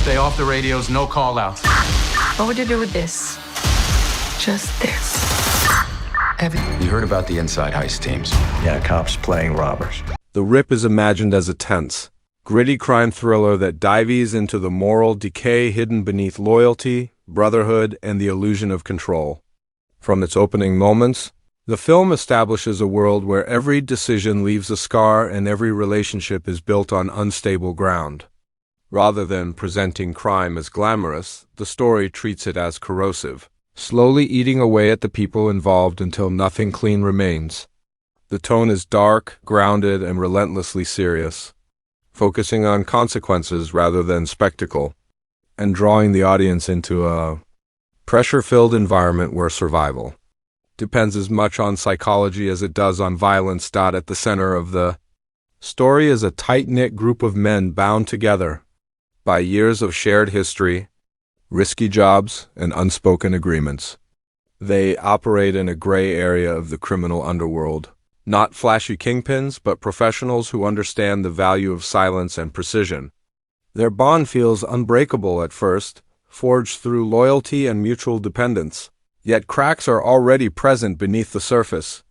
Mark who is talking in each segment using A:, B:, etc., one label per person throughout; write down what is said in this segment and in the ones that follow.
A: Stay off the radios, no call-outs.
B: What would you do with this? Just this.
C: You heard about the inside heist teams.
D: Yeah, cops playing robbers.
E: The Rip is imagined as a tense, gritty crime thriller that dives into the moral decay hidden beneath loyalty, brotherhood, and the illusion of control. From its opening moments, the film establishes a world where every decision leaves a scar and every relationship is built on unstable ground. Rather than presenting crime as glamorous, the story treats it as corrosive, slowly eating away at the people involved until nothing clean remains. The tone is dark, grounded, and relentlessly serious, focusing on consequences rather than spectacle, and drawing the audience into a pressure-filled environment where survival depends as much on psychology as it does on violence. At the center of the story is a tight-knit group of men bound together by years of shared history, risky jobs, and unspoken agreements. They operate in a gray area of the criminal underworld. Not flashy kingpins, but professionals who understand the value of silence and precision. Their bond feels unbreakable at first, forged through loyalty and mutual dependence. Yet cracks are already present beneath the surface.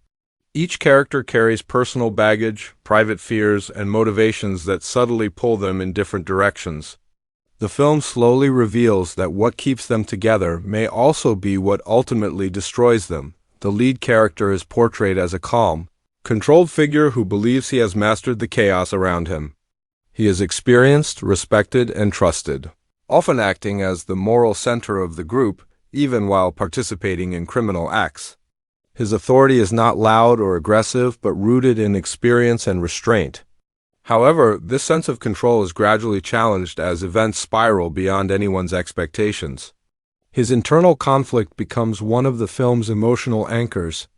E: Each character carries personal baggage, private fears, and motivations that subtly pull them in different directions. The film slowly reveals that what keeps them together may also be what ultimately destroys them. The lead character is portrayed as a calm, controlled figure who believes he has mastered the chaos around him. He is experienced, respected, and trusted, often acting as the moral center of the group, even while participating in criminal acts. His authority is not loud or aggressive, but rooted in experience and restraint. However, this sense of control is gradually challenged as events spiral beyond anyone's expectations. His internal conflict becomes one of the film's emotional anchors,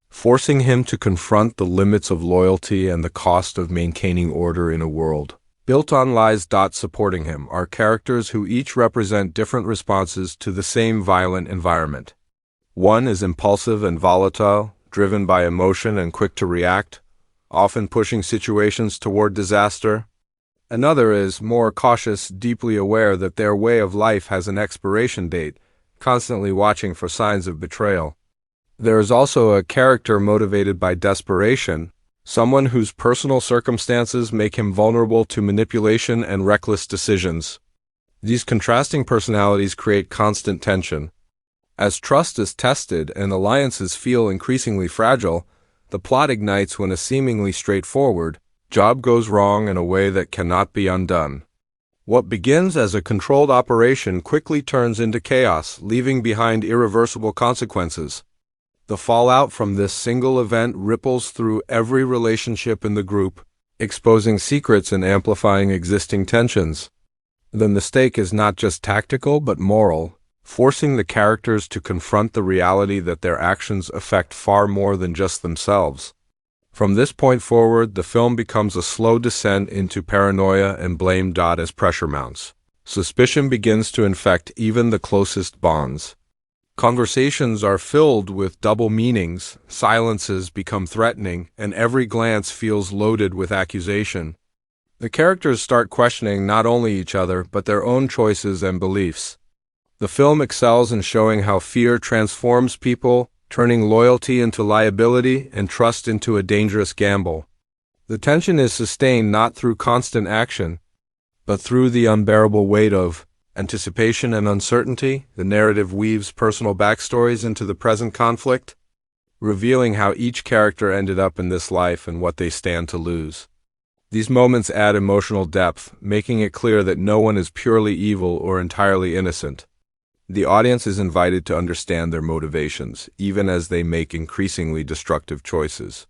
E: forcing him to confront the limits of loyalty and the cost of maintaining order in a world built on lies. Supporting him are characters who each represent different responses to the same violent environment. One is impulsive and volatile, driven by emotion and quick to react, often pushing situations toward disaster. Another is more cautious, deeply aware that their way of life has an expiration date, constantly watching for signs of betrayal. There is also a character motivated by desperation, someone whose personal circumstances make him vulnerable to manipulation and reckless decisions. These contrasting personalities create constant tension. As trust is tested and alliances feel increasingly fragile, the plot ignites when a seemingly straightforward job goes wrong in a way that cannot be undone. What begins as a controlled operation quickly turns into chaos, leaving behind irreversible consequences. The fallout from this single event ripples through every relationship in the group, exposing secrets and amplifying existing tensions. The mistake is not just tactical but moral, forcing the characters to confront the reality that their actions affect far more than just themselves. From this point forward, the film becomes a slow descent into paranoia and blame. As pressure mounts, suspicion begins to infect even the closest bonds. Conversations are filled with double meanings, silences become threatening, and every glance feels loaded with accusation. The characters start questioning not only each other, but their own choices and beliefs. The film excels in showing how fear transforms people, turning loyalty into liability and trust into a dangerous gamble. The tension is sustained not through constant action, but through the unbearable weight of anticipation and uncertainty. The narrative weaves personal backstories into the present conflict, revealing how each character ended up in this life and what they stand to lose. These moments add emotional depth, making it clear that no one is purely evil or entirely innocent. The audience is invited to understand their motivations, even as they make increasingly destructive choices.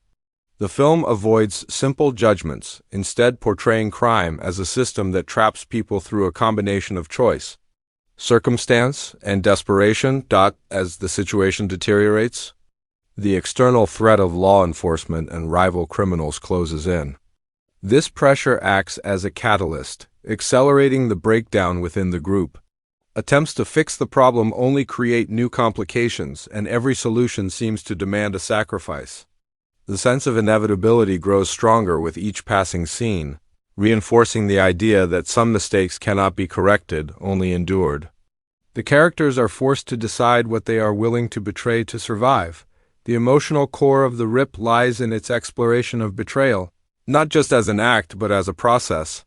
E: The film avoids simple judgments, instead portraying crime as a system that traps people through a combination of choice, circumstance, and desperation. As the situation deteriorates, the external threat of law enforcement and rival criminals closes in. This pressure acts as a catalyst, accelerating the breakdown within the group. Attempts to fix the problem only create new complications, and every solution seems to demand a sacrifice. The sense of inevitability grows stronger with each passing scene, reinforcing the idea that some mistakes cannot be corrected, only endured. The characters are forced to decide what they are willing to betray to survive. The emotional core of The Rip lies in its exploration of betrayal, not just as an act, but as a process.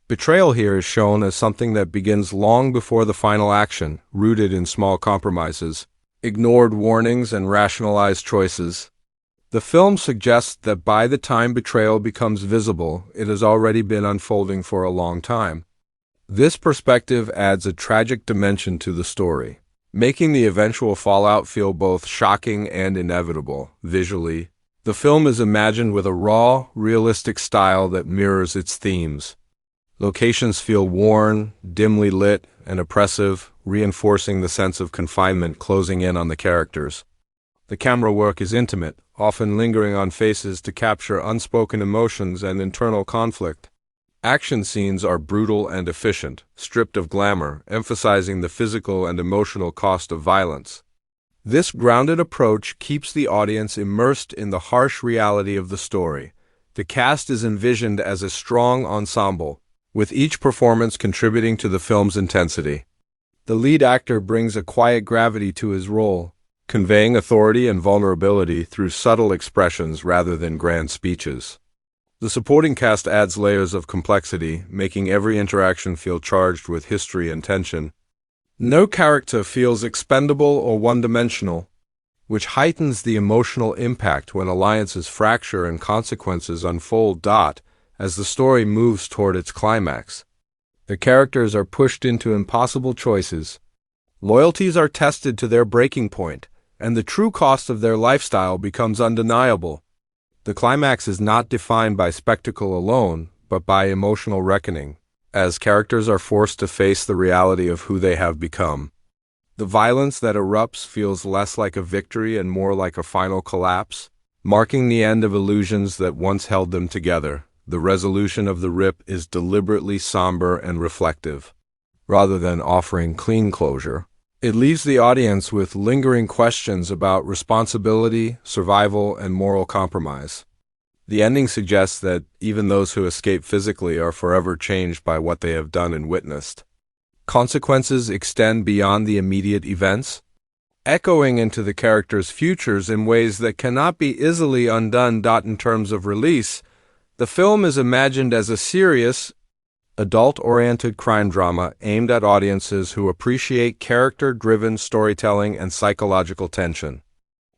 E: Betrayal here is shown as something that begins long before the final action, rooted in small compromises, ignored warnings, and rationalized choices. The film suggests that by the time betrayal becomes visible, it has already been unfolding for a long time. This perspective adds a tragic dimension to the story, making the eventual fallout feel both shocking and inevitable. Visually, the film is imagined with a raw, realistic style that mirrors its themes. Locations feel worn, dimly lit, and oppressive, reinforcing the sense of confinement closing in on the characters. The camera work is intimate, often lingering on faces to capture unspoken emotions and internal conflict. Action scenes are brutal and efficient, stripped of glamour, emphasizing the physical and emotional cost of violence. This grounded approach keeps the audience immersed in the harsh reality of the story. The cast is envisioned as a strong ensemble, with each performance contributing to the film's intensity. The lead actor brings a quiet gravity to his role, conveying authority and vulnerability through subtle expressions rather than grand speeches. The supporting cast adds layers of complexity, making every interaction feel charged with history and tension. No character feels expendable or one-dimensional, which heightens the emotional impact when alliances fracture and consequences unfold. As the story moves toward its climax, the characters are pushed into impossible choices. Loyalties are tested to their breaking point, and the true cost of their lifestyle becomes undeniable. The climax is not defined by spectacle alone, but by emotional reckoning, as characters are forced to face the reality of who they have become. The violence that erupts feels less like a victory and more like a final collapse, marking the end of illusions that once held them together. The resolution of The Rip is deliberately somber and reflective. Rather than offering clean closure, it leaves the audience with lingering questions about responsibility, survival, and moral compromise. The ending suggests that even those who escape physically are forever changed by what they have done and witnessed. Consequences extend beyond the immediate events, echoing into the characters' futures in ways that cannot be easily undone. In terms of release, the film is imagined as a serious, adult-oriented crime drama aimed at audiences who appreciate character-driven storytelling and psychological tension.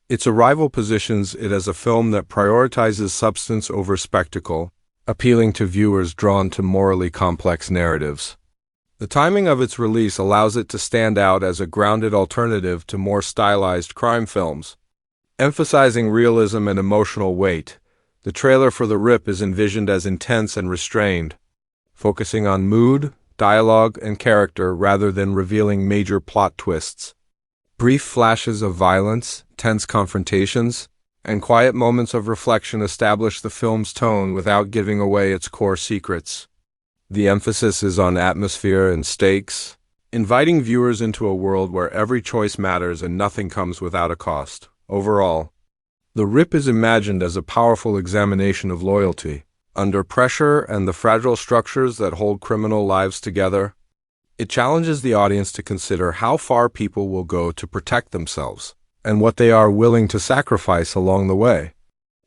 E: Its arrival positions it as a film that prioritizes substance over spectacle, appealing to viewers drawn to morally complex narratives. The timing of its release allows it to stand out as a grounded alternative to more stylized crime films, emphasizing realism and emotional weight. The trailer for The Rip is envisioned as intense and restrained, focusing on mood, dialogue, and character rather than revealing major plot twists. Brief flashes of violence, tense confrontations, and quiet moments of reflection establish the film's tone without giving away its core secrets. The emphasis is on atmosphere and stakes, inviting viewers into a world where every choice matters and nothing comes without a cost. Overall, The Rip is imagined as a powerful examination of loyalty. Under pressure and the fragile structures that hold criminal lives together, it challenges the audience to consider how far people will go to protect themselves and what they are willing to sacrifice along the way.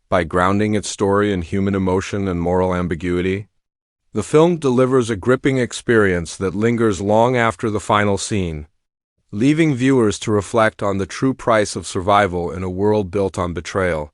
E: By grounding its story in human emotion and moral ambiguity, the film delivers a gripping experience that lingers long after the final scene, leaving viewers to reflect on the true price of survival in a world built on betrayal.